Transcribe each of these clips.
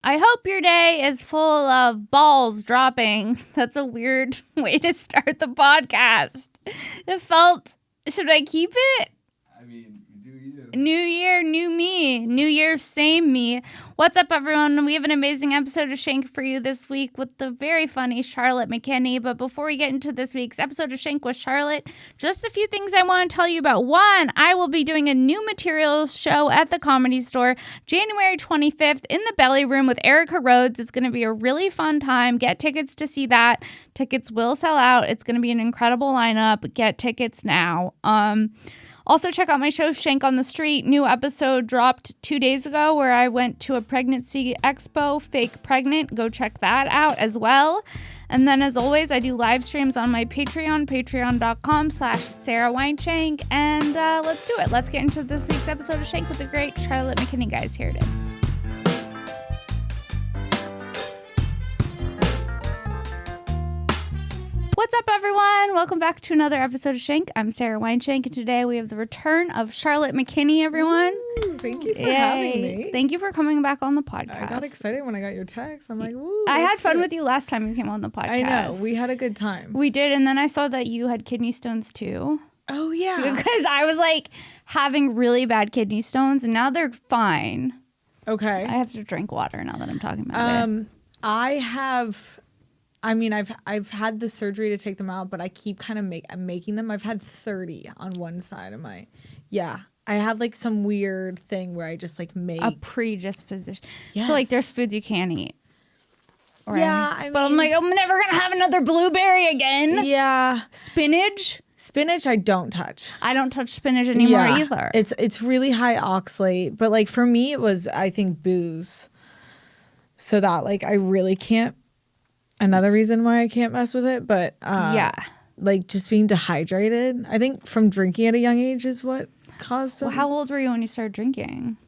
I hope your day is full of balls dropping. That's a weird way to start the podcast. It felt, should I keep it? I mean, do you. New year, new me. New year, same me. What's up, everyone? We have an amazing episode of SHENK for you this week with the very funny Charlotte McKinney. But before we get into this week's episode of SHENK with Charlotte, just a few things I want to tell you about. One, I will be doing a new materials show at the Comedy Store January 25th in the Belly Room with Erica Rhodes. It's going to be a really fun time. Get tickets to see that. Tickets will sell out. It's going to be an incredible lineup. Get tickets now. Also, check out my show, SHENK on the Street. New episode dropped 2 days ago where I went to a pregnancy expo, Fake Pregnant. Go check that out as well. And then, as always, I do live streams on my Patreon, patreon.com/Sara Weinshenk. And let's do it. Let's get into this week's episode of SHENK with the great Charlotte McKinney, guys. Here it is. What's up, everyone? Welcome back to another episode of SHENK. I'm Sara Weinshenk, and today we have the return of Charlotte McKinney, everyone. Ooh, thank you for having me. Thank you for coming back on the podcast. I got excited when I got your text. I'm like, woo. I had fun with you last time you came on the podcast. I know. We had a good time. We did, and then I saw that you had kidney stones, too. Oh, yeah. Because I was, like, having really bad kidney stones, and now they're fine. Okay. I have to drink water now that I'm talking about it. I've had the surgery to take them out, but I keep kind of making them. I've had 30 on one side of my, I have like some weird thing where I just like make a predisposition. Yes. So like there's foods you can't eat. Right? Yeah, but I'm like, I'm never going to have another blueberry again. Yeah. Spinach I don't touch. I don't touch spinach anymore either. It's really high oxalate, but like for me it was, I think, booze. So that like I really can't. Another reason why I can't mess with it, but like just being dehydrated. I think from drinking at a young age is what caused it. Well, how old were you when you started drinking?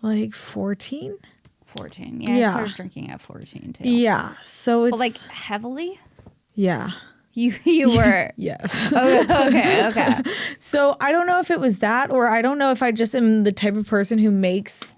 Like 14. 14. Yeah, I started drinking at 14 too. Yeah, so it's but like heavily. Yeah, you were. Yes. Okay. So I don't know if it was that, or I don't know if I just am the type of person who makes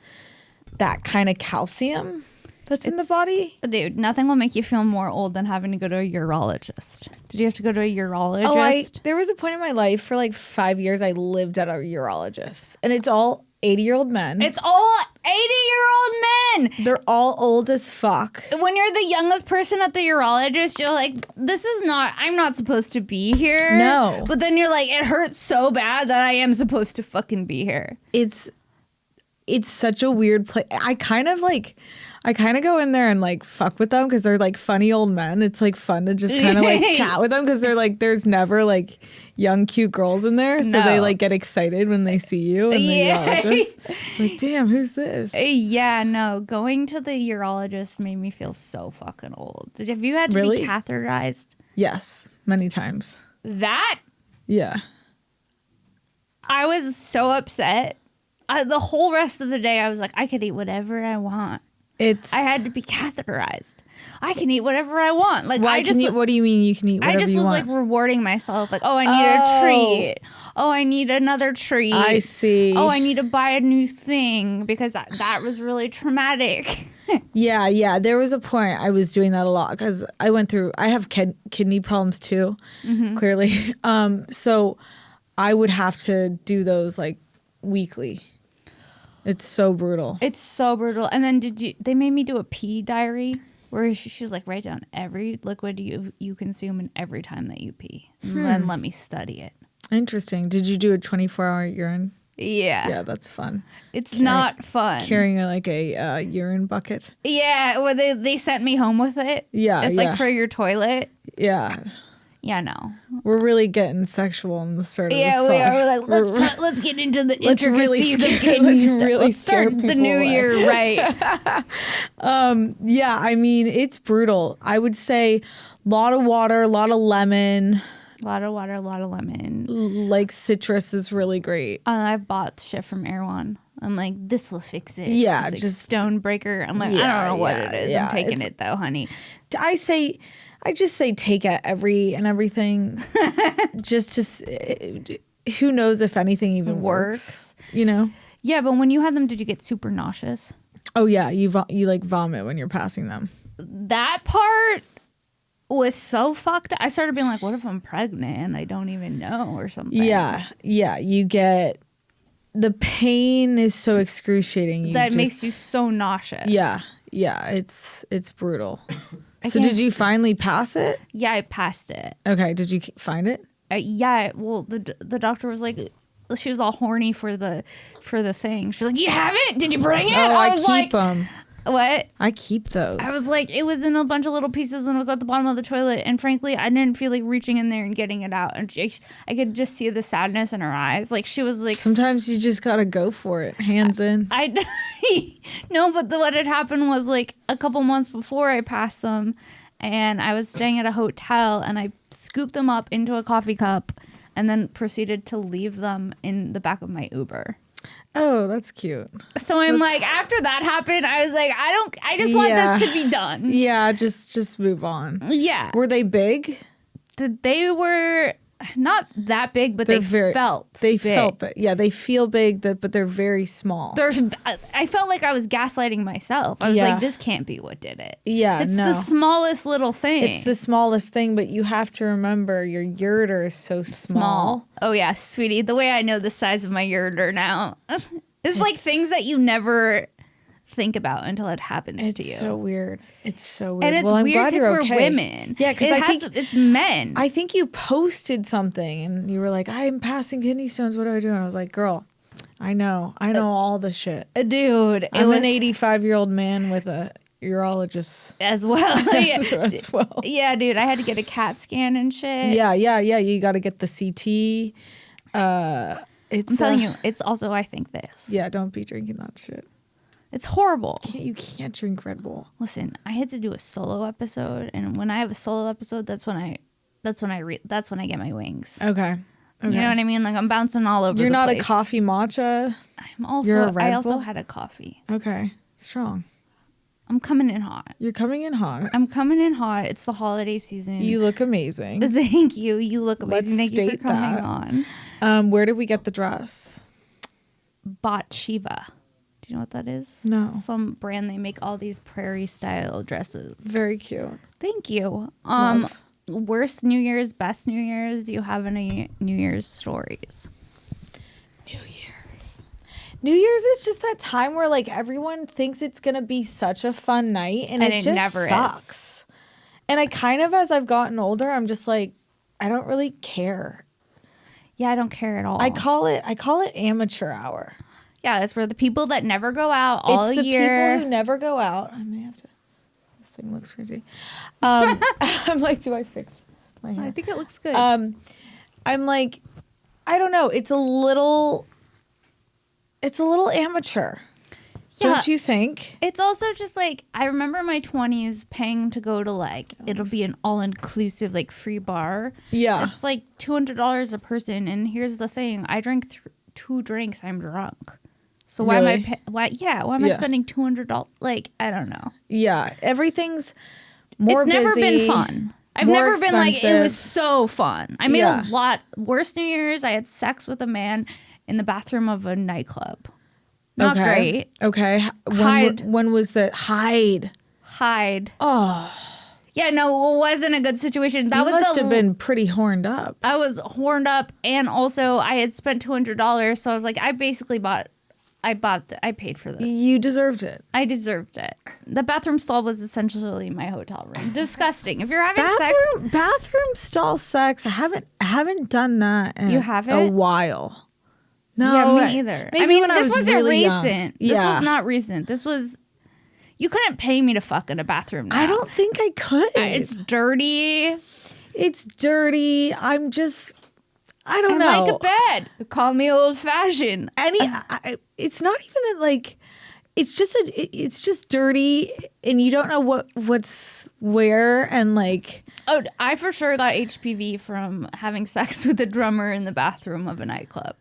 that kind of calcium that's in the body. Dude, nothing will make you feel more old than having to go to a urologist. Did you have to go to a urologist? There was a point in my life for like 5 years I lived at a urologist. And it's all 80-year-old men. It's all 80-year-old men. They're all old as fuck. When you're the youngest person at the urologist, you're like, I'm not supposed to be here. No. But then you're like, it hurts so bad that I am supposed to fucking be here. It's such a weird place. I kind of go in there and like fuck with them because they're like funny old men. It's like fun to just kind of like chat with them because they're like, there's never like young cute girls in there, so they like get excited when they see you and the urologist. Like, damn, who's this? Yeah, no, going to the urologist made me feel so fucking old. Have you had to be catheterized? Yes, many times. That? Yeah. I was so upset. The whole rest of the day, I was like, I could eat whatever I want. I had to be catheterized. I can eat whatever I want. Like, what do you mean you can eat whatever you want? I just was like rewarding myself. Like, oh, I need a treat. Oh, I need another treat. I see. Oh, I need to buy a new thing because that was really traumatic. Yeah. There was a point I was doing that a lot because I have kidney problems too, clearly. So I would have to do those like weekly. It's so brutal. And then they made me do a pee diary where she's like, write down every liquid you consume and every time that you pee. And then let me study it. Interesting. Did you do a 24-hour urine? Yeah. Yeah, that's fun. It's not fun. Carrying a urine bucket. Yeah, well, they sent me home with it. Yeah, It's like for your toilet. Yeah. Yeah, no. We're really getting sexual in the start of this we are. We're like, let's get into the intricacies of kidney stuff. Let's start the new year right. Yeah, I mean, it's brutal. I would say a lot of water, a lot of lemon. A lot of water, a lot of lemon. Like citrus is really great. I've bought shit from Erewhon. I'm like, this will fix it. Yeah, it's just Stonebreaker. I'm like, I don't know what it is. I'm taking it though, honey. I just say take everything just to, who knows if anything even works, you know? Yeah, but when you had them, did you get super nauseous? Oh yeah, you like vomit when you're passing them. That part was so fucked up. I started being like, what if I'm pregnant and I don't even know or something? Yeah, you get the pain is so excruciating. That makes you so nauseous. Yeah, it's brutal. So did you finally pass it? Yeah, I passed it. Okay, did you find it? Yeah, well, the doctor was like, she was all horny for the thing. She's like, you have it? Did you bring it? Oh, I was keep like, them. What? I keep those. I was like, it was in a bunch of little pieces and it was at the bottom of the toilet. And frankly, I didn't feel like reaching in there and getting it out. And I could just see the sadness in her eyes. Like she was like, sometimes you just gotta go for it, hands in. No, but what had happened was like a couple months before I passed them, and I was staying at a hotel, and I scooped them up into a coffee cup, and then proceeded to leave them in the back of my Uber. Oh, that's cute. So I'm like, after that happened, I was like, I just want this to be done. Yeah, just move on. Yeah. Were they big? They were not that big, but they felt big. Yeah, they feel big, but they're very small. I felt like I was gaslighting myself. I was like, this can't be what did it. Yeah, it's the smallest little thing. It's the smallest thing, but you have to remember your ureter is so small. Oh yeah, sweetie. The way I know the size of my ureter now, it's like things that you never think about until it happens to you. It's so weird. It's so weird. And it's weird because we're women. Yeah, because I think it's men. I think you posted something and you were like, I'm passing kidney stones. What do I do? And I was like, girl, I know all the shit. Dude, I'm an 85-year-old man with a urologist as well. as well. Yeah, dude, I had to get a CAT scan and shit. Yeah. You got to get the CT. I'm telling you, it's also, I think this. Yeah, don't be drinking that shit. It's horrible. You can't drink Red Bull. Listen, I had to do a solo episode, and when I have a solo episode, that's when I get my wings. Okay. You know what I mean? Like I'm bouncing all over. You're the not place. a coffee matcha. I also had a coffee. Okay, strong. I'm coming in hot. You're coming in hot. I'm coming in hot. It's the holiday season. You look amazing. Thank you. You look amazing. Let's Thank you for coming on. Where did we get the dress? Bought Shiva. Do you know what that is? No. It's some brand. They make all these prairie style dresses. Very cute. Thank you. Love. Worst New Year's, best New Year's. Do you have any New Year's stories? New Year's is just that time where like everyone thinks it's gonna be such a fun night, and it just never sucks. And I kind of, as I've gotten older, I'm just like, I don't really care. Yeah, I don't care at all. I call it amateur hour. Yeah, that's where the people that never go out all year. It's the people who never go out. I may have to. This thing looks crazy. I'm like, do I fix my hair? I think it looks good. I'm like, I don't know. It's a little amateur. Yeah. Don't you think? It's also just like, I remember my 20s paying to go to like, it'll be an all-inclusive like free bar. Yeah. It's like $200 a person. And here's the thing. I drink 2 drinks, I'm drunk. So why really? am I spending $200? Like, I don't know. Yeah. Everything's more busy. It's never been fun. I've never expensive. been like, it was so fun. I made a lot. Worst New Year's, I had sex with a man in the bathroom of a nightclub. Not great. Okay. When was the Hide? Oh. Yeah, no, it wasn't a good situation. That must have been pretty horned up. I was horned up, and also I had spent $200, so I was like, I paid for this. You deserved it. I deserved it. The bathroom stall was essentially my hotel room. Disgusting. If you're having bathroom stall sex, I haven't done that in you haven't? a while. No, yeah, me either. Maybe when I was wasn't really recent. Young. This was not recent. This was. You couldn't pay me to fuck in a bathroom now. I don't think I could. It's dirty. I don't know. Like a bed. Call me old fashioned. It's not even like. It's just dirty, and you don't know what's where, and like. Oh, I for sure got HPV from having sex with a drummer in the bathroom of a nightclub.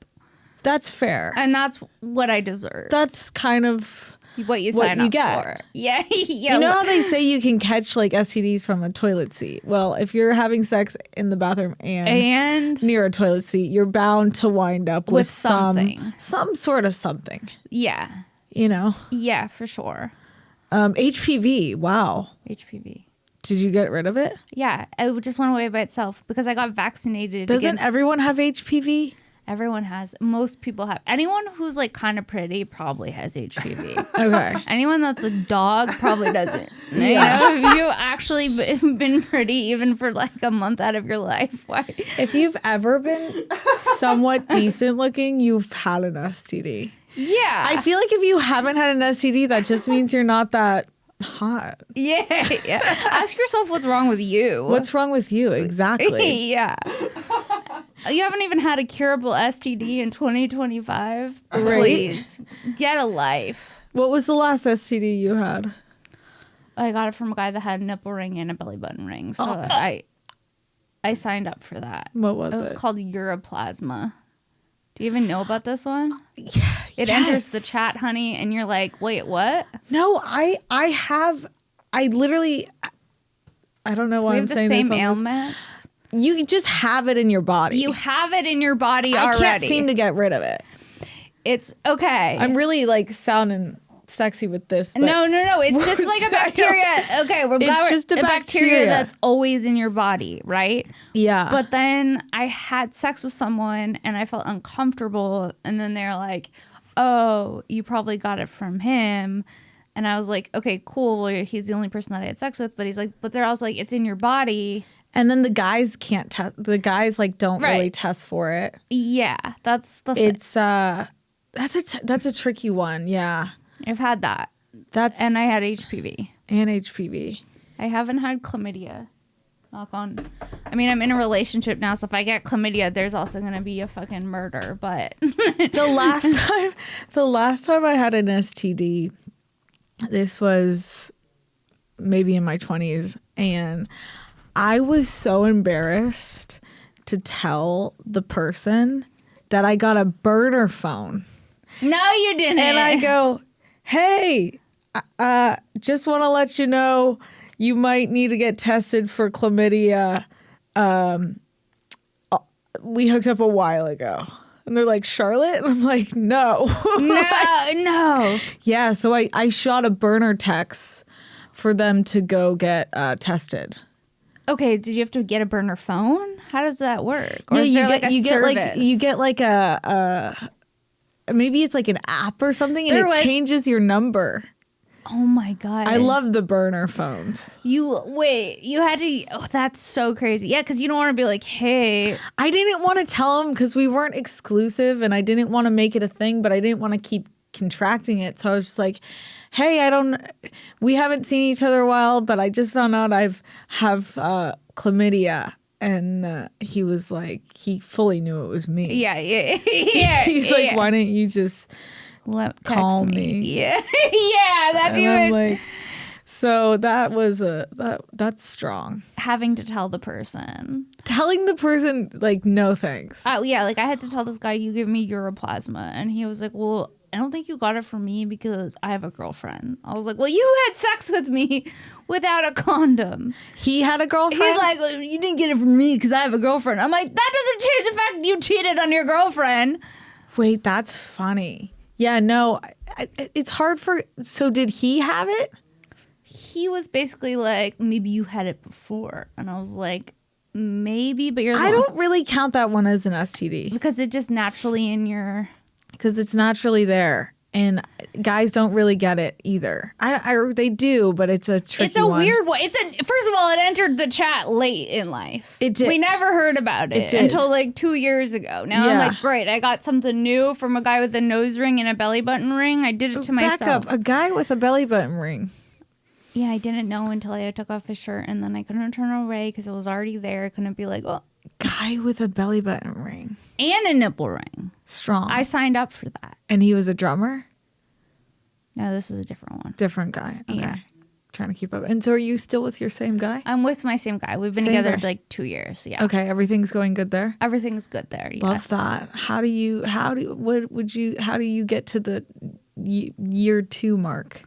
That's fair. And that's what I deserve. That's kind of what you sign up get. for. Yeah. You know how they say you can catch like STDs from a toilet seat? Well, if you're having sex in the bathroom and near a toilet seat, you're bound to wind up with something. some sort of something. Yeah. you know. Yeah, for sure. HPV. Wow. HPV. Did you get rid of it? Yeah, it just went away by itself because I got vaccinated. Doesn't everyone have HPV? Everyone has. Most people have. Anyone who's like kind of pretty probably has HPV. Okay. Anyone that's a dog probably doesn't. Yeah. You know, if you've actually been pretty even for like a month out of your life, why? If you've ever been somewhat decent looking, you've had an STD. Yeah. I feel like if you haven't had an STD, that just means you're not that hot. Yeah. Ask yourself what's wrong with you. What's wrong with you? Exactly. Yeah. You haven't even had a curable STD in 2025? Right. Please, get a life. What was the last STD you had? I got it from a guy that had a nipple ring and a belly button ring. So I signed up for that. What was it? It was called Uroplasma. Do you even know about this one? Yeah, It enters the chat, honey, and you're like, wait, what? No, I literally, I don't know why We I'm have the saying same this. ailments. You just have it in your body. You have it in your body already. I can't seem to get rid of it. It's okay. I'm really like sounding sexy with this. But No. It's just like a bacteria. Okay, It's just a bacteria that's always in your body, right? Yeah. But then I had sex with someone and I felt uncomfortable. And then they're like, oh, you probably got it from him. And I was like, okay, cool. Well, he's the only person that I had sex with. But he's like, but they're also like, it's in your body. And then the guys can't test. The guys like don't really test for it. Yeah, that's the thing. It's that's a tricky one. Yeah. I've had that. And I had HPV. And HPV. I haven't had chlamydia. Knock on. I mean, I'm in a relationship now, so if I get chlamydia, there's also gonna be a fucking murder. But the last time I had an STD, this was maybe in my 20s, and I was so embarrassed to tell the person that I got a burner phone. No, you didn't. And I go, hey, just want to let you know you might need to get tested for chlamydia. We hooked up a while ago. And they're like, Charlotte? And I'm like, no. No. Yeah, so I shot a burner text for them to go get tested. Okay, did you have to get a burner phone? How does that work? Or Yeah, is there like a service? you get like a maybe it's like an app or something, and it changes your number. Oh my God. I love the burner phones. You had to, oh, that's so crazy. Yeah, because you don't want to be like, hey. I didn't want to tell them because we weren't exclusive and I didn't want to make it a thing, but I didn't want to keep contracting it. So I was just like, hey, we haven't seen each other a while, but I just found out have chlamydia. And he was like, he fully knew it was me. Yeah. He's like, why didn't you just call me? Yeah, yeah, that's and even. I'm like, so that was that's strong. Having to tell the person. Telling the person like, no thanks. Oh yeah, like I had to tell this guy, you give me Uroplasma, and he was like, well, I don't think you got it from me because I have a girlfriend. I was like, well, you had sex with me without a condom. He had a girlfriend? He's like, well, you didn't get it from me because I have a girlfriend. I'm like, that doesn't change the fact you cheated on your girlfriend. Wait, that's funny. Yeah, no, it's hard for... So did he have it? He was basically like, maybe you had it before. And I was like, maybe, but you're... I don't really count that one as an STD. Because it's just naturally in your... Because it's naturally there. And guys don't really get it either. They do, but it's a tricky It's a one. weird one. First of all, it entered the chat late in life. It did. We never heard about it until like 2 years ago. Now I'm like, great, I got something new from a guy with a nose ring and a belly button ring. I did it to myself. Back up. A guy with a belly button ring. Yeah, I didn't know until I took off his shirt, and then I couldn't turn away because it was already there. I couldn't be like, oh. Guy with a belly button ring. And a nipple ring. Strong. I signed up for that. And he was a drummer? No, this is a different one. Different guy. Okay. Yeah. Trying to keep up. And so are you still with your same guy? I'm with my same guy. We've been together like 2 years. Yeah. Okay. Everything's going good there? Everything's good there. Yes. Love that. How do you get to the year 2 mark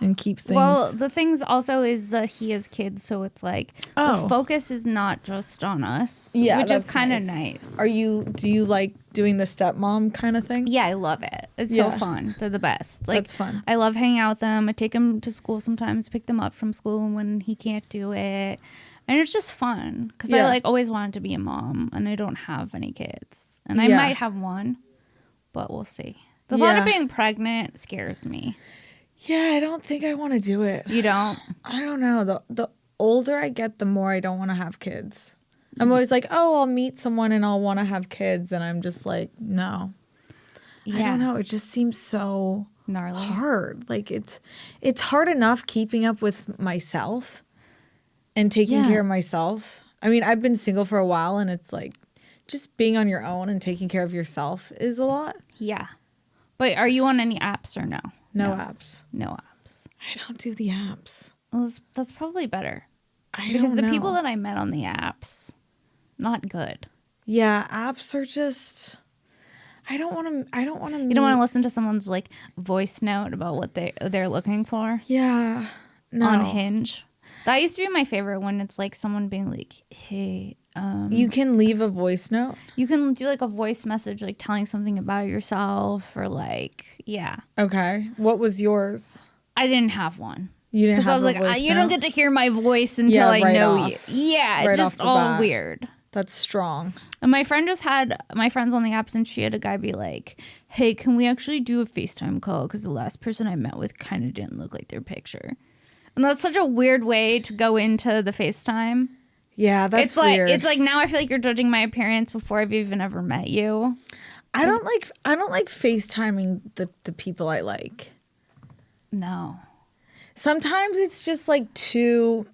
and keep things. Well, the things also is that he has kids, so it's like the focus is not just on us, which is kind of nice. Do you like doing the stepmom kind of thing? Yeah, I love it. It's so fun. They're the best. Like, that's fun. I love hanging out with them. I take him to school sometimes, pick them up from school when he can't do it. And it's just fun because I like always wanted to be a mom and I don't have any kids. And I might have one, but we'll see. The thought of being pregnant scares me. Yeah, I don't think I want to do it. You don't? I don't know. The older I get, the more I don't want to have kids. I'm always like, oh, I'll meet someone and I'll want to have kids. And I'm just like, no. Yeah. I don't know. It just seems so gnarly. Hard. Like it's hard enough keeping up with myself and taking care of myself. I mean, I've been single for a while and it's like just being on your own and taking care of yourself is a lot. Yeah. But are you on any apps or no? No apps. No apps. I don't do the apps. Well, that's probably better. Because the people that I met on the apps, not good. Yeah, apps are just. I don't want to. You don't want to listen to someone's like voice note about what they're looking for. Yeah. No. On Hinge. That used to be my favorite when it's like someone being like, hey. You can leave a voice note. You can do like a voice message, like telling something about yourself or like, yeah. Okay. What was yours? I didn't have one. You didn't have I was like, you don't get to hear my voice until I know you. Yeah, right just all weird. That's strong. And my friend just had my friends on the apps and she had a guy be like, hey, can we actually do a FaceTime call? Because the last person I met with kind of didn't look like their picture. And that's such a weird way to go into the FaceTime. Yeah, that's weird. It's like now I feel like you're judging my appearance before I've even ever met you. I don't like FaceTiming the people I like. No. Sometimes it's just like too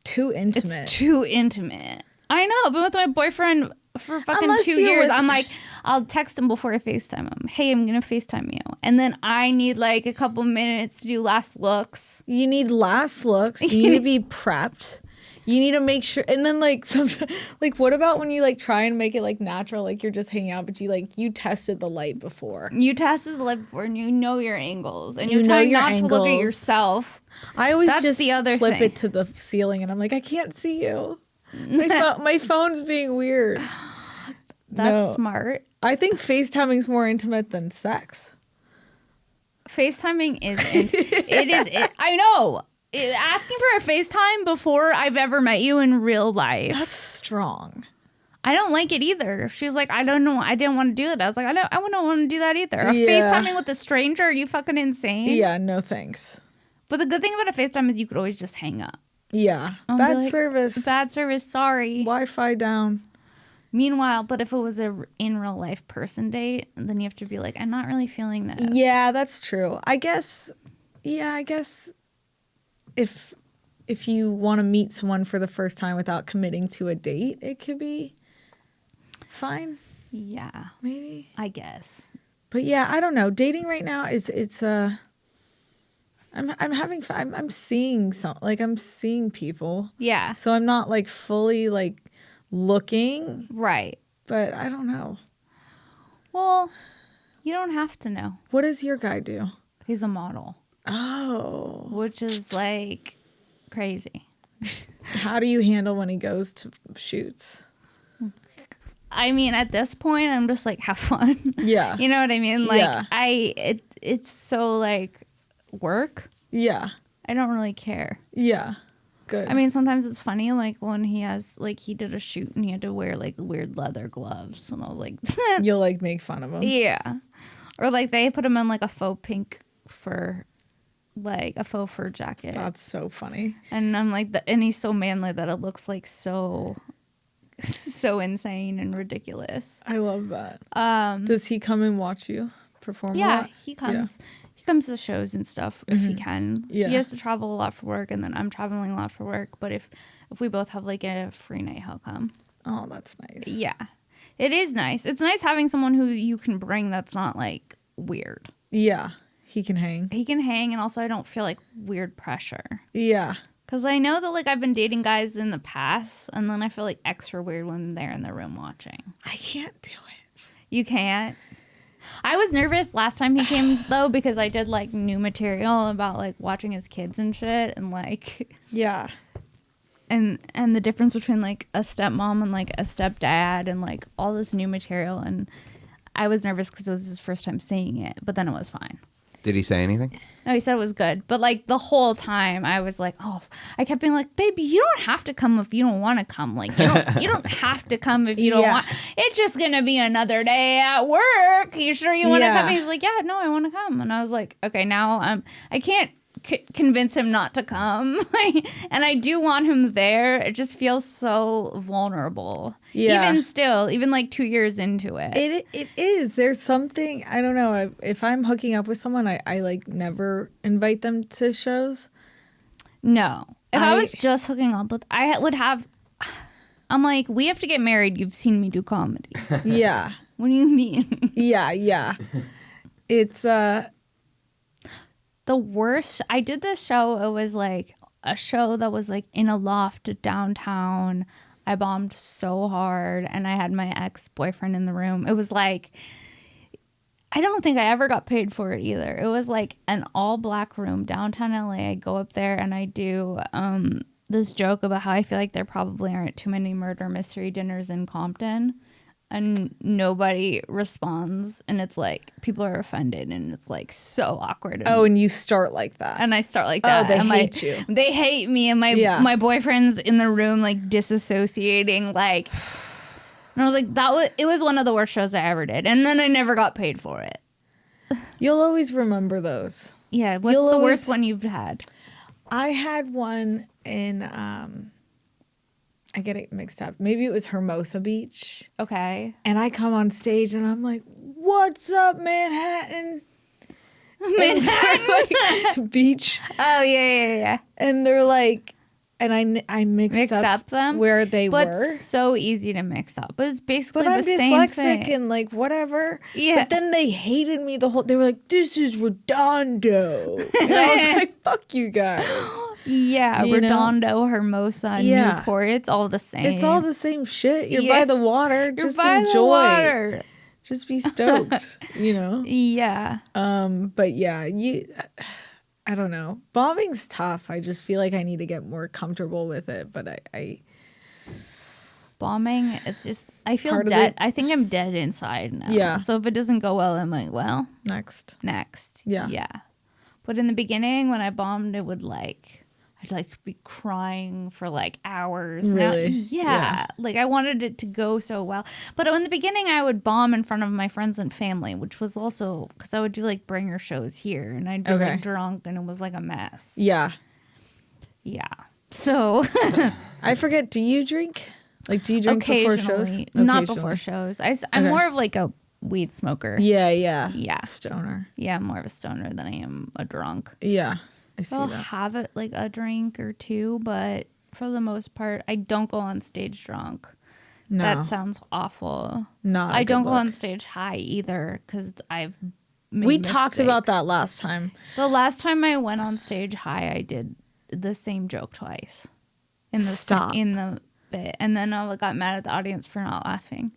intimate. It's too intimate. I know. I've been with my boyfriend for fucking 2 years. I'm like, I'll text him before I FaceTime him. Hey, I'm going to FaceTime you. And then I need like a couple minutes to do last looks. You need last looks. You need to be prepped. You need to make sure. And then like, like what about when you like try and make it like natural, like you're just hanging out, but you tested the light before. You tested the light before and you know your angles. And you're trying not to look at yourself. I always just flip it to the ceiling and I'm like, I can't see you. My phone's being weird. That's smart. I think FaceTiming's more intimate than sex. FaceTiming is I know. Asking for a FaceTime before I've ever met you in real life. That's strong. I don't like it either. She's like, I don't know. I didn't want to do it. I was like, I don't want to do that either. FaceTiming with a stranger? Are you fucking insane? Yeah, no thanks. But the good thing about a FaceTime is you could always just hang up. Yeah. Bad service. Bad service. Sorry. Wi-Fi down. Meanwhile, but if it was a in real life person date, then you have to be like, I'm not really feeling this. Yeah, that's true. I guess if you want to meet someone for the first time without committing to a date, it could be fine. Yeah. Maybe. I guess. But yeah, I don't know. Dating right now I'm seeing people. Yeah. So I'm not like fully like looking. Right. But I don't know. Well, you don't have to know. What does your guy do? He's a model. Oh. Which is like crazy. How do you handle when he goes to shoots? I mean, at this point, I'm just like, have fun. Yeah. You know what I mean? Like, it's so like work. Yeah. I don't really care. Yeah. Good. I mean, sometimes it's funny, like when he did a shoot and he had to wear like weird leather gloves. And I was like, you'll like make fun of him. Yeah. Or like they put him in like a faux pink fur, like a faux fur jacket. That's so funny. And I'm like, and he's so manly that it looks like so insane and ridiculous. I love that. Does he come and watch you perform? Yeah, he comes. Yeah. He comes to shows and stuff if he can. Yeah. He has to travel a lot for work, and then I'm traveling a lot for work. But if we both have like a free night, he'll come. Oh, that's nice. Yeah, it is nice. It's nice having someone who you can bring that's not like weird. Yeah, he can hang. He can hang, and also I don't feel like weird pressure. Yeah. Because I know that like I've been dating guys in the past, and then I feel like extra weird when they're in the room watching. I can't do it. You can't? I was nervous last time he came though because I did like new material about like watching his kids and shit and like Yeah. and the difference between like a stepmom and like a stepdad and like all this new material, and I was nervous because it was his first time seeing it, but then it was fine. Did he say anything? No, he said it was good, but like the whole time I was like, oh, I kept being like, baby, you don't have to come if you don't want to come. Like you don't have to come if you don't want. It's just gonna be another day at work. You sure you want to come? He's like, yeah, no, I want to come. And I was like, okay, now I can't convince him not to come. And I do want him there. It just feels so vulnerable. Yeah. Even still, even like 2 years into it. It is. There's something, I don't know. If I'm hooking up with someone, I like never invite them to shows. No. If I was just hooking up with, I would have, I'm like, we have to get married. You've seen me do comedy. Yeah. What do you mean? Yeah. It's, the worst. I did this show. It was like a show that was like in a loft downtown. I bombed so hard and I had my ex-boyfriend in the room. It was like, I don't think I ever got paid for it either. It was like an all black room downtown LA. I go up there and I do this joke about how I feel like there probably aren't too many murder mystery dinners in Compton. And nobody responds, and it's like people are offended, and it's like so awkward. and you start like that. And I start like that. Oh, they and hate you. They hate me, and my boyfriend's in the room like disassociating, like. And I was like, it was one of the worst shows I ever did, and then I never got paid for it. You'll always remember those. Yeah, what's the worst one you've had? I had one in I get it mixed up. Maybe it was Hermosa Beach. Okay. And I come on stage and I'm like, "What's up, Manhattan?" Manhattan Beach. Oh yeah. And they're like, and I mixed up them where they but were. It's so easy to mix up. It's basically But I'm the same dyslexic thing. and like whatever. Yeah. But then they hated me the whole. They were like, "This is Redondo," and I was like, "Fuck you guys." Yeah, You know? Redondo, Hermosa, Yeah. Newport. It's all the same. It's all the same shit. You're Yeah. by the water. You're Just by enjoy. the water. Just be stoked. You know. Yeah. But yeah, I don't know. Bombing's tough. I just feel like I need to get more comfortable with it. But I Bombing, it's just, I feel Part of dead. it- I think I'm dead inside now. Yeah. So if it doesn't go well, I'm like, well, next. Yeah. But in the beginning, when I bombed, it would I'd like be crying for like hours. Really? Yeah. Like I wanted it to go so well. But in the beginning, I would bomb in front of my friends and family, which was also because I would do like bringer shows here and I'd be like drunk and it was like a mess. Yeah. Yeah. So I forget. Do you drink? Like, do you drink before shows? occasionally, not before shows. I'm more of like a weed smoker. Yeah. Yeah. Stoner. Yeah, I'm more of a stoner than I am a drunk. Yeah. I see I'll that. have it like a drink or two, but for the most part, I don't go on stage drunk. No. That sounds awful. Not. I don't go on stage high either because I've made We talked about mistakes. that last time. The last time I went on stage high, I did the same joke twice. Stop. In the bit. And then I got mad at the audience for not laughing.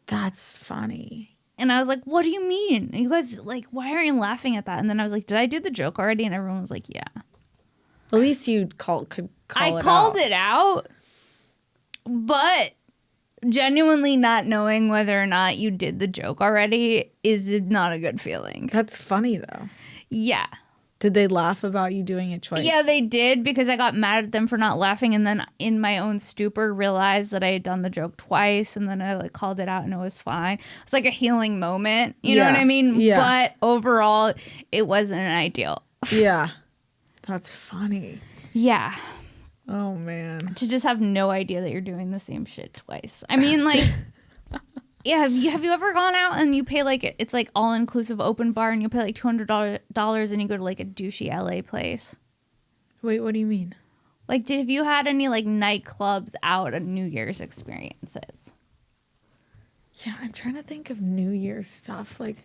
That's funny. And I was like, what do you mean? You guys, like, why aren't you laughing at that? And then I was like, did I do the joke already? And everyone was like, yeah. At least you could call I it called out. it out, but genuinely not knowing whether or not you did the joke already is not a good feeling. That's funny though. Yeah. Did they laugh about you doing it twice? Yeah, they did because I got mad at them for not laughing and then in my own stupor realized that I had done the joke twice and then I like called it out and it was fine. It's like a healing moment. You know what I mean? Yeah. But overall, it wasn't ideal. Yeah. That's funny. Yeah. Oh man. To just have no idea that you're doing the same shit twice. I mean, like, yeah. Have you ever gone out and you pay like it's like all inclusive open bar and you pay like $200 and you go to like a douchey LA place? Wait, what do you mean? Like, have you had any like nightclubs out at New Year's experiences? Yeah, I'm trying to think of New Year's stuff. Like,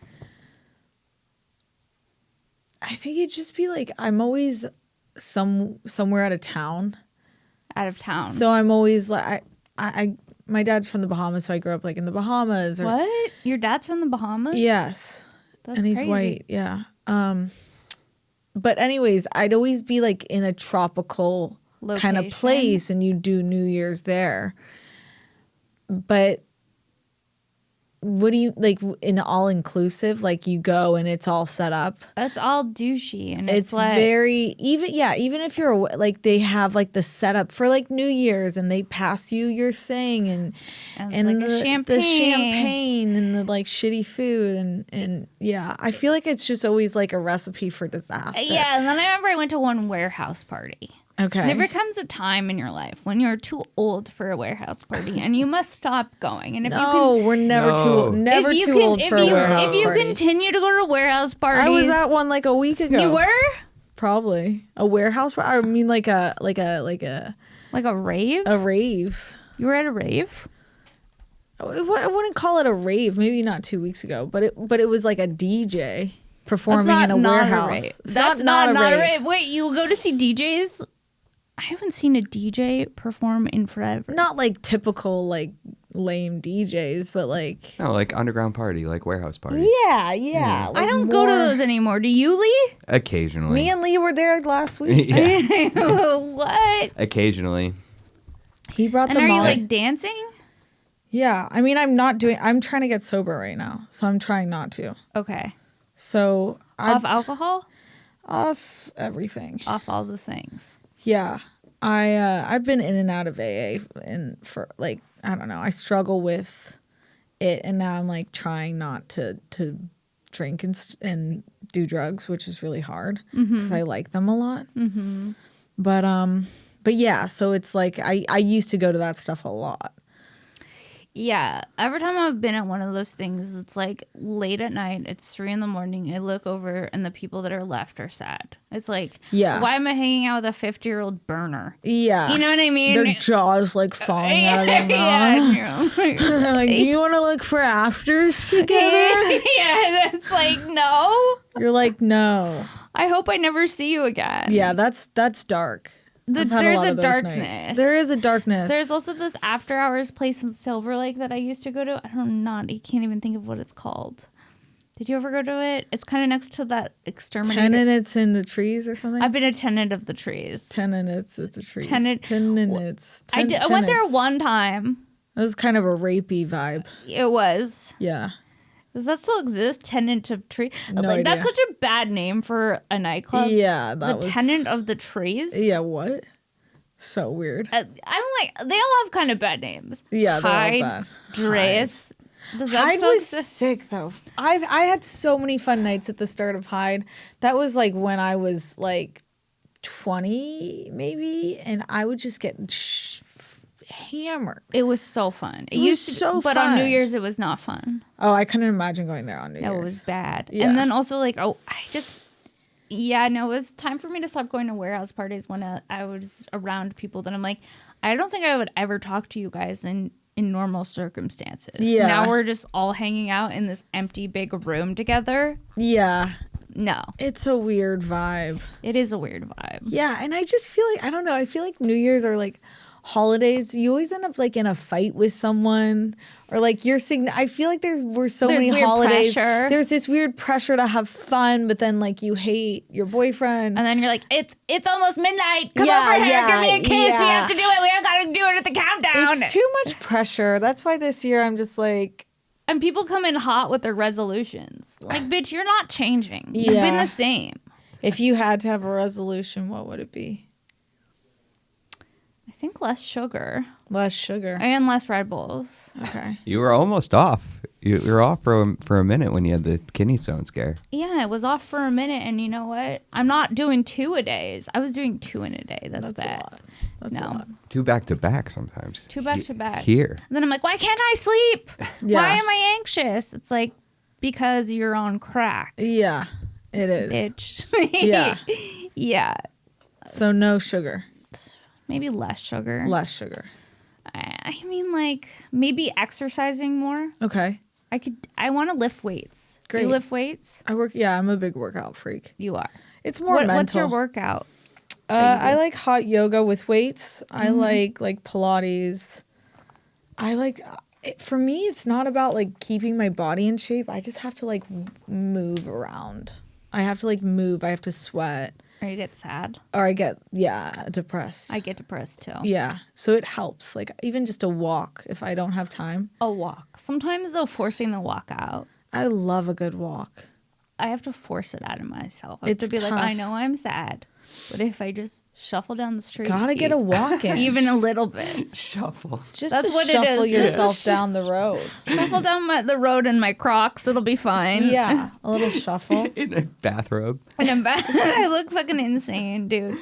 I think it'd just be like I'm always somewhere out of town. Out of town. So I'm always like I my dad's from the Bahamas, so I grew up like in the Bahamas. Or, What? Your dad's from the Bahamas? Yes. That's and he's crazy. white. Yeah. But anyways, I'd always be like in a tropical kind of Location. place, and you do New Year's there. But what do you like in all inclusive? Like you go and it's all set up. It's all douchey, and It's like, very even if you're like they have like the setup for like New Year's and they pass you your thing and it's like a champagne. the champagne and the like shitty food and yeah, I feel like it's just always like a recipe for disaster. Yeah, and then I remember I went to one warehouse party. Okay. There becomes a time in your life when you're too old for a warehouse party and you must stop going. And if we're never too old for a warehouse If you party. continue to go to warehouse parties, I was at one like a week ago. You were? Probably a warehouse. I mean, like a rave. A rave. You were at a rave. I wouldn't call it a rave. Maybe not 2 weeks ago, but it was like a DJ performing in a warehouse. That's not a rave. Wait, you go to see DJs? I haven't seen a DJ perform in forever. Not like typical like lame DJs, but like No, like underground party, like warehouse party. Yeah. Like I don't go to those anymore. Do you, Lee? Occasionally. Me and Lee were there last week. Yeah. What? Occasionally. He brought And the are you molly. like dancing? Yeah, I mean, I'm trying to get sober right now, so I'm trying not to. Okay. So Off alcohol? Off everything. Off all the things. Yeah. I've been in and out of AA and for like, I don't know, I struggle with it, and now I'm like trying not to drink and do drugs, which is really hard because I like them a lot. Mm-hmm. But yeah, so it's like I used to go to that stuff a lot. Yeah. Every time I've been at one of those things, it's like late at night, it's 3 a.m. I look over and the people that are left are sad. It's like, why am I hanging out with a 50-year-old burner? Yeah. You know what I mean? Their jaws like falling out of their mouth. Yeah. They're like, do you want to look for afters together? Yeah, that's like, no. You're like, no. I hope I never see you again. Yeah, that's dark. There's a darkness. There is a darkness. There's also this after hours place in Silver Lake that I used to go to. I can't even think of what it's called. Did you ever go to it? It's kind of next to that exterminator. Tenants in the trees or something? I've been a tenant of the trees. Tenants, it's a tree. Tenants. I went there one time. It was kind of a rapey vibe. It was. Yeah. Does that still exist? Tenant of Tree? No like idea. That's such a bad name for a nightclub. Yeah, Tenant of the Trees? Yeah, what? So weird. I don't like. They all have kind of bad names. Yeah, they're Hyde, all bad. Dreas. Does that Hyde still was exist? sick though. I had so many fun nights at the start of Hyde. That was like when I was like 20 maybe, and I would just get hammered. It was so fun. It was used to, so but on New fun. Year's it was not fun. Oh, I couldn't imagine going there on New Year's. It was bad. Yeah. And then also like, it was time for me to stop going to warehouse parties when I was around people that I'm like, I don't think I would ever talk to you guys in normal circumstances. Yeah. Now we're just all hanging out in this empty big room together. Yeah. No. It's a weird vibe. It is a weird vibe. Yeah, and I just feel like, I don't know, I feel like New Year's are like holidays. You always end up like in a fight with someone, or like I feel like there's so many weird holidays. pressure. There's this weird pressure to have fun, but then like you hate your boyfriend. And then you're like, it's almost midnight. Come Yeah, over here, yeah, give me a kiss. We yeah. have to do it. We have got to do it at the countdown. It's too much pressure. That's why this year I'm just like, And people come in hot with their resolutions. Like, bitch, you're not changing. You've Yeah. been the same. if you had to have a resolution, what would it be? I think less sugar Less sugar. and less Red Bulls. Okay. You were almost off. You were off for a minute when you had the kidney stone scare. Yeah, it was off for a minute, and you know what? I'm not doing 2 a days. I was doing 2 in a day. That's bad. a lot. That's No. a lot. 2 back to back sometimes. 2 back to back. Here. And then I'm like, why can't I sleep? Yeah. Why am I anxious? It's like, because you're on crack, Yeah, it is. bitch. Yeah. Yeah. So no sugar. Maybe less sugar. Less sugar. I mean, like, maybe exercising more. Okay. I want to lift weights. Do Great. you lift weights? I'm a big workout freak. You are. It's more mental. What's your workout? I like hot yoga with weights. I like Pilates. For me, it's not about like keeping my body in shape. I just have to like move around. I have to like move. I have to sweat. Or you get sad. Or I get, depressed. I get depressed too. Yeah. So it helps. Like even just a walk if I don't have time. A walk. Sometimes though, forcing the walk out. I love a good walk. I have to force it out of myself. I have It's to be tough. like, I know I'm sad, but if I just shuffle down the street, Gotta get a walk in. even a little bit, Shuffle. Just That's to what it shuffle is. yourself down the road. shuffle down the road in my Crocs, it'll be fine. Yeah. A little shuffle. In a bathrobe. And I'm back. I look fucking insane, dude.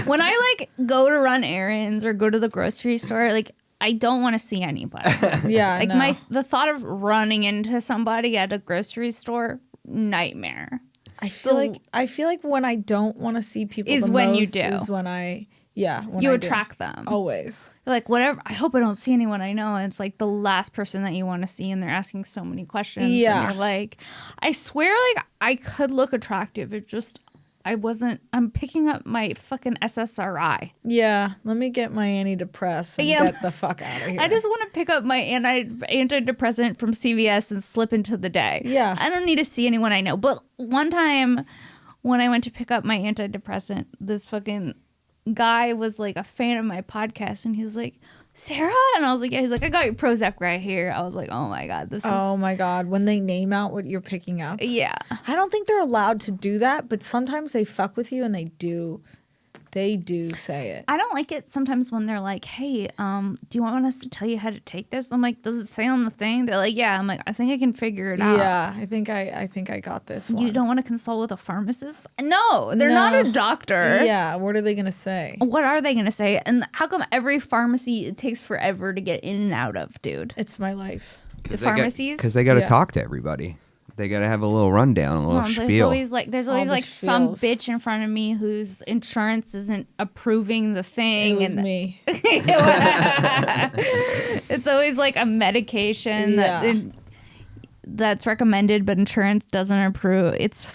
When I like go to run errands or go to the grocery store, like I don't want to see anybody. Yeah. Like the thought of running into somebody at a grocery store, nightmare. I feel like when I don't want to see people Is the when you most do. is when when You I do. attract them. Always. You're like, whatever. I hope I don't see anyone I know. And it's like the last person that you want to see, and they're asking so many questions. Yeah. And you're like, I swear, like I could look attractive. It just, I wasn't. I'm picking up my fucking SSRI. Yeah. Let me get my antidepressant and Yeah. get the fuck out of here. I just want to pick up my antidepressant from CVS and slip into the day. Yeah. I don't need to see anyone I know. But one time when I went to pick up my antidepressant, this fucking guy was like a fan of my podcast, and he was like, Sara? And I was like, yeah. He's like, I got your Prozac right here. I was like, oh my God, this is. Oh my God. When they name out what you're picking up. Yeah. I don't think they're allowed to do that, but sometimes they fuck with you and they do say it. I don't like it sometimes when they're like, hey, do you want us to tell you how to take this? I'm like, does it say on the thing? They're like, yeah. I'm like, I think I can figure it out. Yeah, I think I got this one. You don't want to consult with a pharmacist? No, they're not a doctor. Yeah, what are they going to say? What are they going to say? And how come every pharmacy, it takes forever to get in and out of, dude? It's my life. The pharmacies? Because they got to Yeah. talk to everybody. They got to have a little rundown, a little Well, spiel. there's always the like some spiels. bitch in front of me whose insurance isn't approving the It thing. was And me. it's always like a medication Yeah. that's recommended, but insurance doesn't approve. It's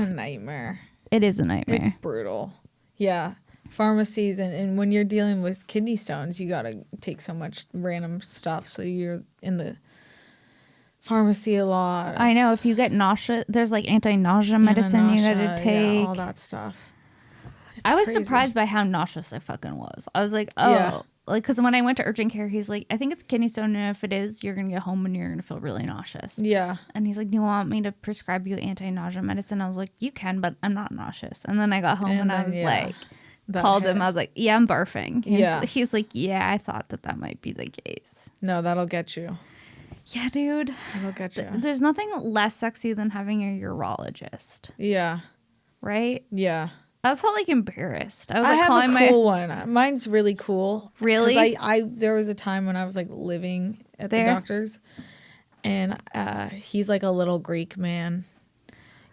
a nightmare. It is a nightmare. It's brutal. Yeah. Pharmacies and when you're dealing with kidney stones, you got to take so much random stuff. So you're in the pharmacy a lot. I know. If you get nausea, there's like anti-nausea medicine you gotta Nausea, take. Yeah, all that stuff. It's I was crazy. surprised by how nauseous I fucking was. I was like, oh, Yeah. like, because when I went to urgent care, he's like, I think it's kidney stone, and if it is, you're gonna get home and you're gonna feel really nauseous. Yeah. And he's like, do you want me to prescribe you anti-nausea medicine? I was like, you can, but I'm not nauseous. And then I got home and I then, was yeah, like, that called hit. him. I was like, yeah, I'm barfing. Yeah. He's like, yeah, I thought that might be the case. No, that'll get you. Yeah, dude. That'll get you. There's nothing less sexy than having a urologist, Yeah. right? Yeah. I felt like embarrassed. I was I like have calling a cool one. Mine's really cool. Really? 'Cause I there was a time when I was like living at There? the doctor's, and he's like a little Greek man.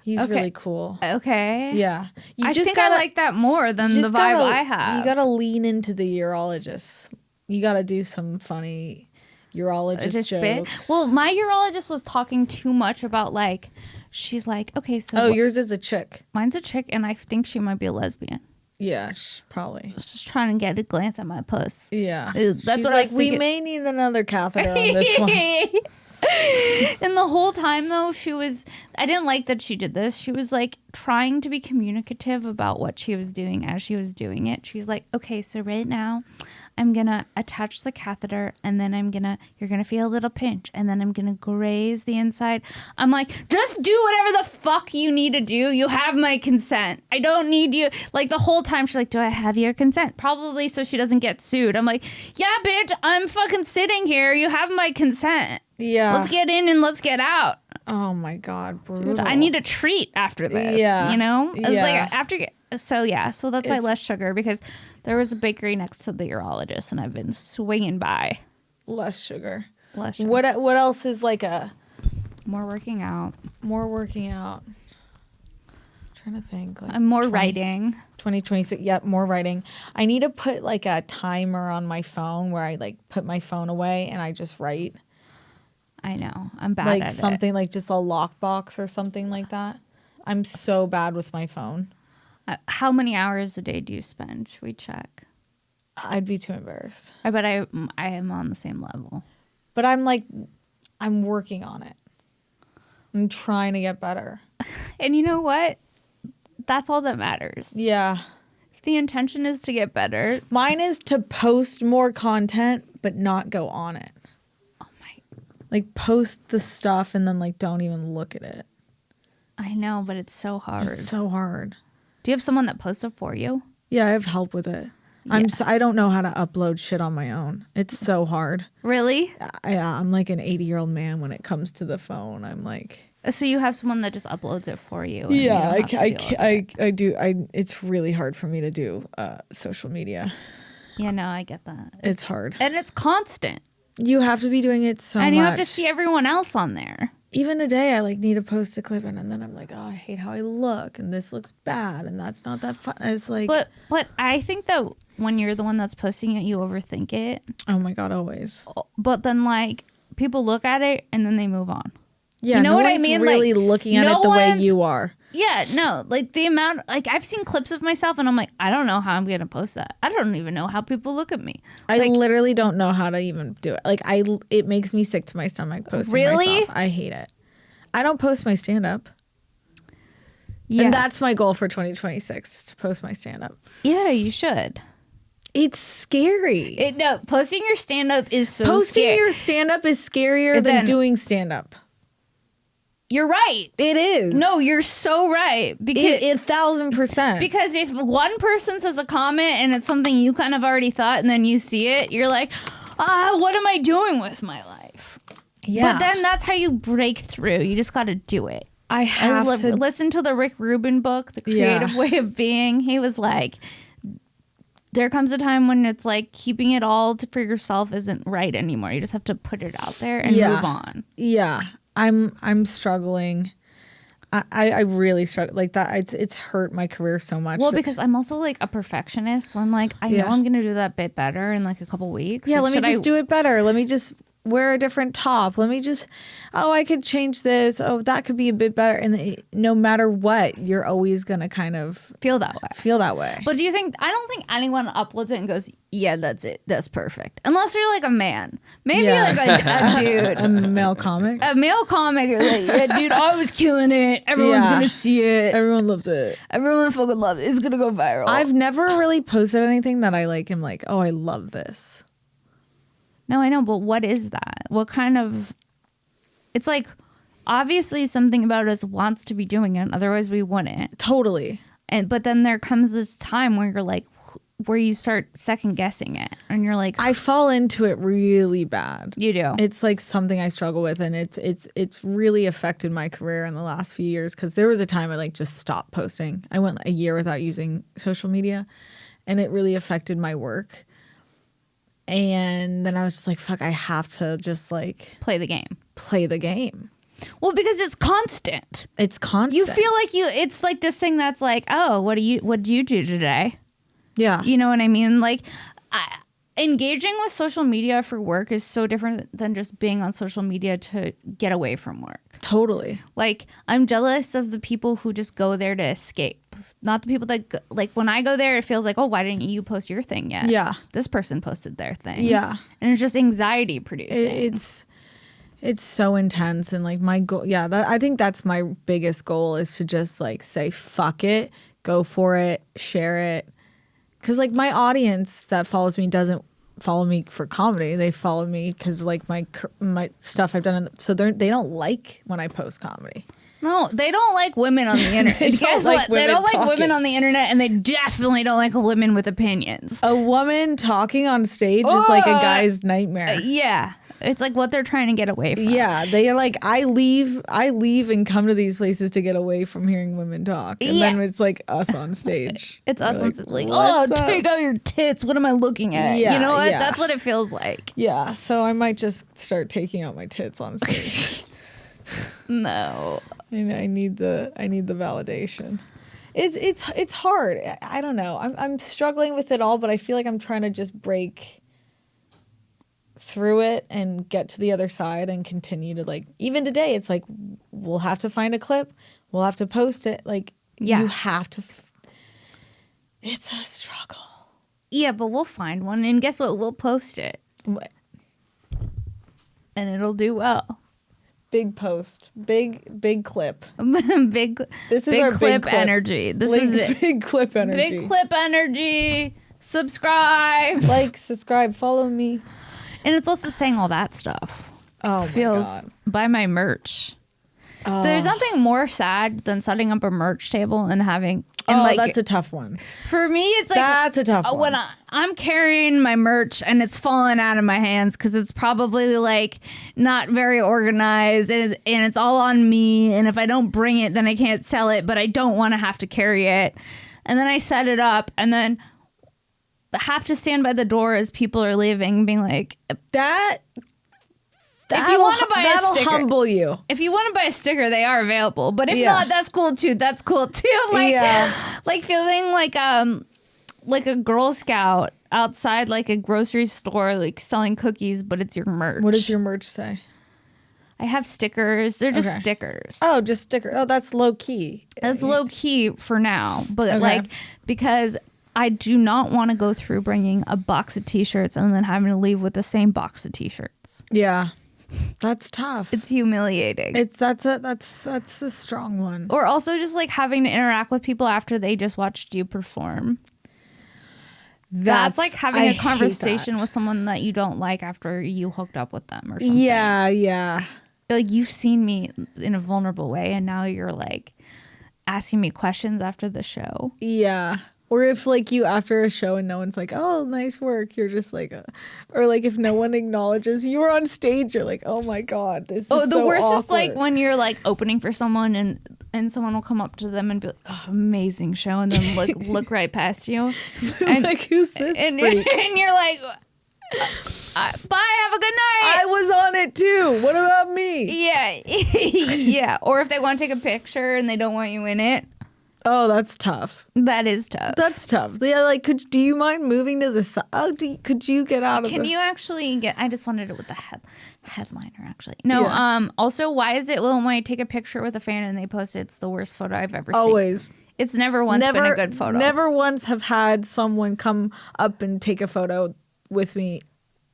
He's Okay. really cool. Okay. Yeah, you I just think gotta, I like that more than you the just vibe gotta- I have. You gotta lean into the urologist. You gotta do some funny urologist Just jokes. bit. Well, my urologist was talking too much about like, she's like, okay, so oh, yours is a chick. mine's a chick, and I think she might be a lesbian. Yeah, probably. I was just trying to get a glance at my puss. Yeah, Ew, that's She's what I like. was We thinking. may need another catheter on this one. And the whole time though, I didn't like that she did this. She was like trying to be communicative about what she was doing as she was doing it. She's like, okay, so right now I'm gonna attach the catheter, and then you're gonna feel a little pinch, and then I'm gonna graze the inside. I'm like, just do whatever the fuck you need to do. You have my consent. I don't need you. Like the whole time she's like, do I have your consent? Probably so she doesn't get sued. I'm like, yeah, bitch, I'm fucking sitting here. You have my consent. Yeah. Let's get in and let's get out. Oh my God, brutal. Dude, I need a treat after this. Yeah. You know? I was Yeah. like, so that's why It's- less sugar, because there was a bakery next to the urologist and I've been swinging by. less sugar. Less sugar. What else is like a More working out. more working out? Trying to think. Like More writing. 2026. Yep, more writing. I need to put like a timer on my phone where I like put my phone away and I just write. I know. I'm bad Like at something like just a lockbox or something like that. I'm so bad with my phone. it. How many hours a day do you spend? Should we check? I'd be too embarrassed. I bet I am on the same level. But I'm like, I'm working on it. I'm trying to get better. And you know what? That's all that matters. Yeah. If the intention is to get better. Mine is to post more content, but not go on it. Oh my. Like post the stuff and then like don't even look at it. I know, but it's so hard. It's so hard. Do you have someone that posts it for you? Yeah, I have help with it. Yeah. I don't know how to upload shit on my own. It's so hard. Really? I'm like an 80-year-old man when it comes to the phone. I'm like, so you have someone that just uploads it for you. And yeah, you don't have to deal with it. I do. It's really hard for me to do social media. Yeah, no, I get that. It's hard. And it's constant. You have to be doing it so much. And you have to see everyone else on there. Even today, I like need to post a clip and then I'm like, oh, I hate how I look and this looks bad and that's not that fun. It's like, But I think that when you're the one that's posting it, you overthink it. oh my God, always. But then like people look at it and then they move on. Yeah, you know no what I one's mean? really Like, looking at no it the way one's- you are. Yeah, no, like the amount, like I've seen clips of myself and I'm like, I don't know how I'm going to post that. I don't even know how people look at me. I Like, literally don't know how to even do it. Like it makes me sick to my stomach posting Really? myself. I hate it. I don't post my stand-up. yeah. And that's my goal for 2026, to post my stand-up. Yeah, you should. It's scary. No, posting your stand-up is so Posting scary. your stand-up is scarier than Then- doing stand-up. You're right. It is. No, you're so right. Because 1,000%. Because if one person says a comment and it's something you kind of already thought and then you see it, you're like, what am I doing with my life? yeah. But then that's how you break through. You just got to do it. I have to. Listen to the Rick Rubin book, The Creative Yeah. Way of Being. He was like, there comes a time when it's like keeping it all for yourself isn't right anymore. You just have to put it out there and Yeah. move on. Yeah. I'm struggling. I really struggle like that. It's hurt my career so much. Well, because I'm also like a perfectionist, so I'm like, I know Yeah. I'm gonna do that bit better in like a couple weeks. yeah, Like, let me should just do it better. Let me just wear a different top. Let me just, I could change this. Oh, that could be a bit better. And no matter what, you're always going to kind of feel that way. feel that way. But do you think? I don't think anyone uploads it and goes, "Yeah, that's it. That's perfect." Unless you're like a man, maybe Yeah. like a dude. A male comic. A male comic is like, yeah, dude, I was killing it. Everyone's Yeah. gonna see it. Everyone loves it. Everyone fucking loves it. It's gonna go viral. I've never really posted anything that I like am like, oh, I love this. No, I know, but what is that? What kind of... It's like, obviously something about us wants to be doing it, otherwise we wouldn't. Totally. But then there comes this time where you're like, where you start second guessing it. And you're like, I fall into it really bad. you do. It's like something I struggle with, and it's really affected my career in the last few years, because there was a time I like just stopped posting. I went a year without using social media, and it really affected my work. And then I was just like, fuck, I have to just like Play the game. play the game. Well, because it's constant. It's constant. You feel like it's like this thing that's like, oh, what did you do today? yeah. You know what I mean? Like, engaging with social media for work is so different than just being on social media to get away from work. Totally. Like, I'm jealous of the people who just go there to escape. Not the people that, like, when I go there, it feels like, oh, why didn't you post your thing yet? Yeah. This person posted their thing. Yeah. And it's just anxiety producing. It's so intense, and like my goal, I think that's my biggest goal, is to just like say fuck it, go for it, share it, because like my audience that follows me doesn't follow me for comedy. They follow me because like my stuff I've done, so they don't like when I post comedy. No, they don't like women on the internet. don't Guess like what? They don't women like women talking. on the internet, and they definitely don't like women with opinions. A woman talking on stage is like a guy's nightmare. Yeah. It's like what they're trying to get away from. Yeah, they are like, I leave and come to these places to get away from hearing women talk, and then it's like us on stage. It's We're us like, like, oh, "What's up?" take out your tits. What am I looking at? Yeah, you know what? yeah. That's what it feels like. Yeah, so I might just start taking out my tits on stage. No. And I need the validation. It's hard. I don't know. I'm struggling with it all, but I feel like I'm trying to just break through it and get to the other side and continue to, like, even today it's like we'll have to find a clip, we'll have to post it, like, Yeah. you have to it's a struggle. Yeah, but we'll find one, and guess what? We'll post it. What? and it'll do well. Big post. Big clip. big This is big our clip, big clip energy. This is it. Big clip energy. Big clip energy. Subscribe. Like, subscribe, follow me. And it's also saying all that stuff. Oh my God. Buy my merch. There's nothing more sad than setting up a merch table and having that's a tough one. For me, it's like That's a tough one. when I'm carrying my merch and it's falling out of my hands because it's probably like not very organized and it's all on me. And if I don't bring it, then I can't sell it. But I don't want to have to carry it. And then I set it up and then have to stand by the door as people are leaving, being like, if you want to buy a sticker, that'll humble you. If you want to buy a sticker, they are available. But if not, that's cool too. That's cool too. Like feeling like a Girl Scout outside like a grocery store, like selling cookies, but it's your merch. What does your merch say? I have stickers. They're just stickers. Oh, just sticker. Oh, that's low key. That's low key for now. But like, because I do not want to go through bringing a box of t-shirts and then having to leave with the same box of t-shirts. Yeah. That's tough. It's humiliating. That's a strong one. Or also just like having to interact with people after they just watched you perform. That's like having a conversation with someone that you don't like after you hooked up with them or something. Yeah. Like you've seen me in a vulnerable way and now you're like asking me questions after the show. Yeah. Or if like you after a show and no one's like, oh, nice work, you're just like, or like if no one acknowledges you were on stage, you're like, oh my God, this is so the worst awkward. is like when you're like opening for someone and someone will come up to them and be like, oh, amazing show, and then look right past you. And, like, who's this freak? And you're like, bye, have a good night. I was on it too. What about me? Yeah. Yeah. Or if they want to take a picture and they don't want you in it. Oh, that's tough. That is tough. That's tough. Yeah, like, do you mind moving to the side? Oh, could you get out of Can you actually get... I just wanted it with the headliner, actually. No, Yeah. Also, why is it when I take a picture with a fan and they post it, it's the worst photo I've ever seen? Always. It's never once been a good photo. Never once have had someone come up and take a photo with me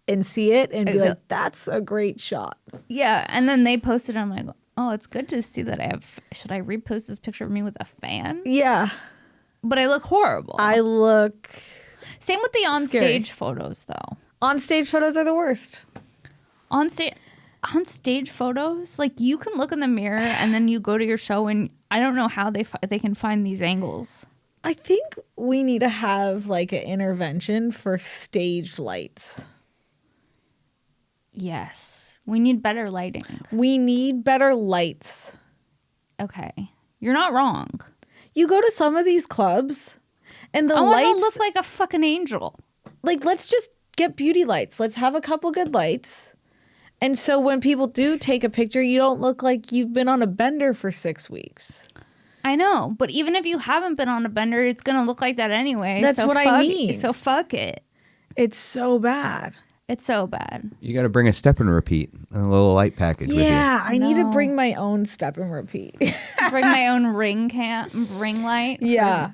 and see it and be like, that's a great shot. Yeah, and then they posted it, I'm like... Oh, it's good to see that I have... Should I repost this picture of me with a fan? Yeah. But I look horrible. I look... Same with the on-stage photos, though. On-stage photos are the worst. On-stage photos? Like, you can look in the mirror and then you go to your show and I don't know how they can find these angles. I think we need to have, like, an intervention for staged lights. Yes. We need better lighting. We need better lights. Okay. You're not wrong. You go to some of these clubs and the I lights... want to look like a fucking angel. Like, let's just get beauty lights. Let's have a couple good lights. And so when people do take a picture, you don't look like you've been on a bender for 6 weeks. I know. But even if you haven't been on a bender, it's going to look like that anyway. That's what I mean. So fuck it. It's so bad. It's so bad. You got to bring a step and repeat, a little light package with you. Yeah, I need to bring my own step and repeat. Bring my own ring light. Yeah.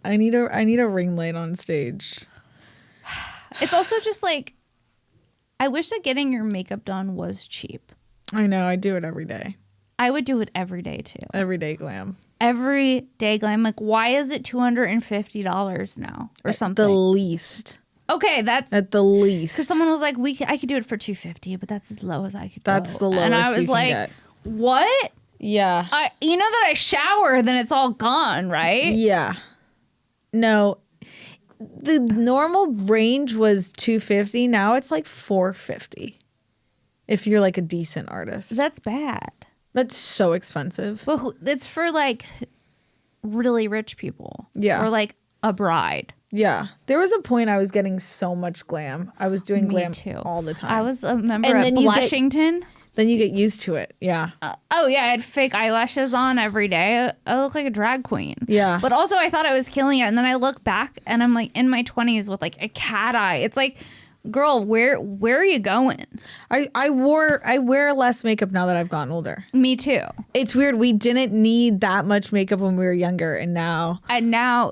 I need a ring light on stage. It's also just like, I wish that getting your makeup done was cheap. I know. I do it every day. I would do it every day too. Everyday glam. Every day glam. Like, why is it $250 now or something? The least. Okay, that's at the least. Because someone was like, I could do it for $250, but that's as low as I could go. That's the lowest. And I was you like, can get. What? Yeah. You know that I shower, then it's all gone, right? Yeah. No. The normal range was $250. Now it's like $450. If you're like a decent artist. That's bad. That's so expensive. But it's for like really rich people. Yeah. Or like a bride. Yeah. There was a point I was getting so much glam. I was doing glam all the time. I was a member at Blushington. Then you get used to it. Yeah. I had fake eyelashes on every day. I look like a drag queen. Yeah. But also I thought I was killing it. And then I look back and I'm like in my 20s with like a cat eye. It's like girl, where are you going? I wear less makeup now that I've gotten older. Me too. It's weird. We didn't need that much makeup when we were younger, and now.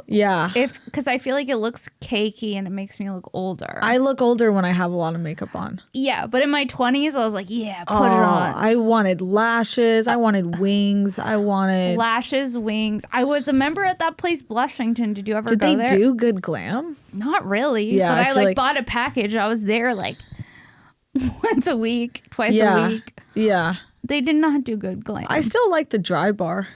Yeah. Because I feel like it looks cakey and it makes me look older. I look older when I have a lot of makeup on. Yeah, but in my 20s, I was like, yeah, put it on. I wanted lashes. I wanted wings. I wanted lashes, wings. I was a member at that place, Blushington. Did you ever go there? Did they do good glam? Not really. Yeah, but I like bought a package. I was there like once a week, twice a week. Yeah. They did not do good glam. I still like the dry bar.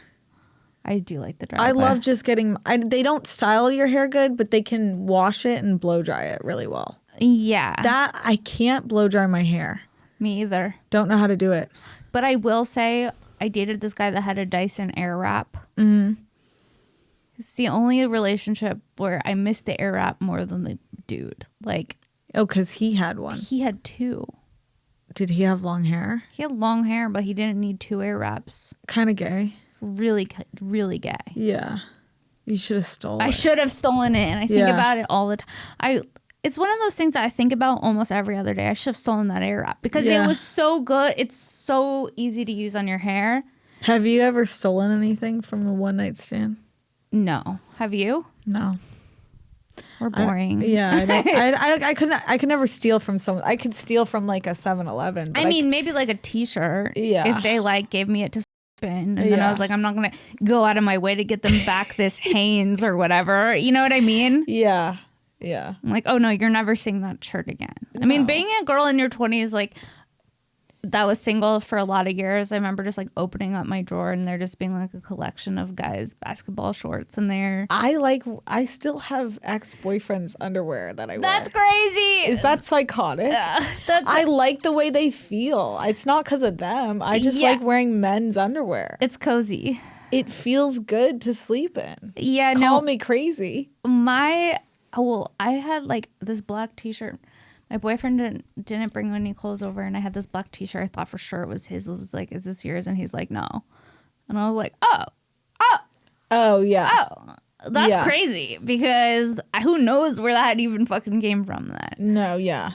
I do like the dry bar. I love just getting. They don't style your hair good, but they can wash it and blow dry it really well. Yeah. That I can't blow dry my hair. Me either. Don't know how to do it. But I will say, I dated this guy that had a Dyson Airwrap. Mm-hmm. It's the only relationship where I missed the Airwrap more than the dude. Like, oh, because he had one. He had two. Did he have long hair? He had long hair, but he didn't need two Airwraps. Kind of gay. Really, really gay. Yeah. You should have stolen it. I should have stolen it, and I think about it all the time. It's one of those things that I think about almost every other day. I should have stolen that Airwrap because it was so good. It's so easy to use on your hair. Have you ever stolen anything from a one-night stand? No. Have you? No. We're boring. I could never steal from someone. I could steal from like a 7-Eleven. I mean, maybe like a T-shirt. Yeah. If they like gave me it to spin, and then I was like, I'm not gonna go out of my way to get them back this Hanes or whatever. You know what I mean? Yeah. Yeah. I'm like, oh no, you're never seeing that shirt again. No. I mean, being a girl in your 20s, like, that was single for a lot of years. I remember just like opening up my drawer and there just being like a collection of guys' basketball shorts in there. I still have ex-boyfriends' underwear that I wear. That's crazy. Is that psychotic? I like the way they feel. It's not because of them. I just like wearing men's underwear. It's cozy. It feels good to sleep in. Yeah, Call me crazy. I had like this black T-shirt. My boyfriend didn't bring any clothes over, and I had this black T-shirt. I thought for sure it was his. I was like, "Is this yours?" And he's like, "No." And I was like, "Oh, yeah. Oh, that's crazy because who knows where that even fucking came from?" Then no, yeah,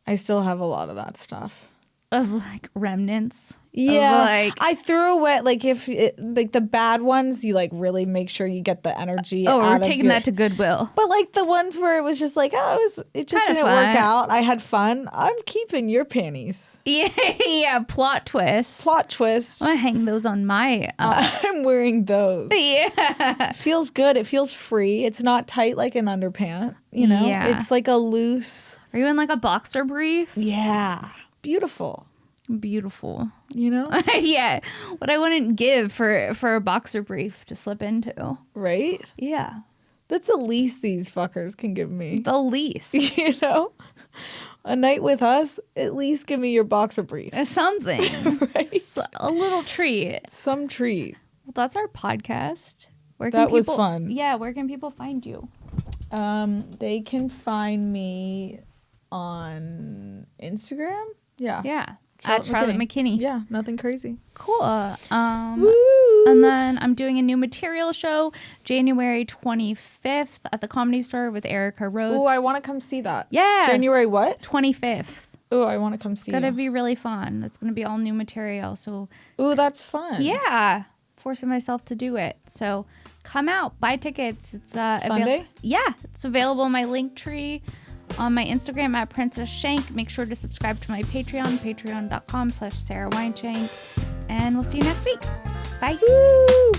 I still have a lot of that stuff of like remnants. Yeah, like I threw away like like the bad ones, you like really make sure you get the energy. Oh, we're taking that to Goodwill. But like the ones where it was just like, it just didn't work out. I had fun. I'm keeping your panties. Yeah, plot twist. Plot twist. I'm gonna hang those on my. I'm wearing those. Yeah, it feels good. It feels free. It's not tight like an underpant. You know, it's like a loose. Are you in like a boxer brief? Yeah, beautiful. You know? Yeah. What I wouldn't give for a boxer brief to slip into. Right? Yeah. That's the least these fuckers can give me. The least. You know? A night with us, at least give me your boxer brief. Something. Right? A little treat. Some treat. Well, that's our podcast. That was fun. Yeah, where can people find you? They can find me on Instagram. Yeah. Yeah. At Charlotte McKinney. Yeah, nothing crazy. Cool. Woo! And then I'm doing a new material show January 25th at the Comedy Store with Erica Rhodes. Oh, I want to come see that. Yeah. January what? 25th. Oh, I want to come see It's going to be really fun. It's going to be all new material. So. Oh, that's fun. Yeah. Forcing myself to do it. So come out, buy tickets. It's Sunday? It's available in my link tree. On my Instagram at Princess Shank. Make sure to subscribe to my Patreon, patreon.com/Sara Weinshenk. And we'll see you next week. Bye. Woo!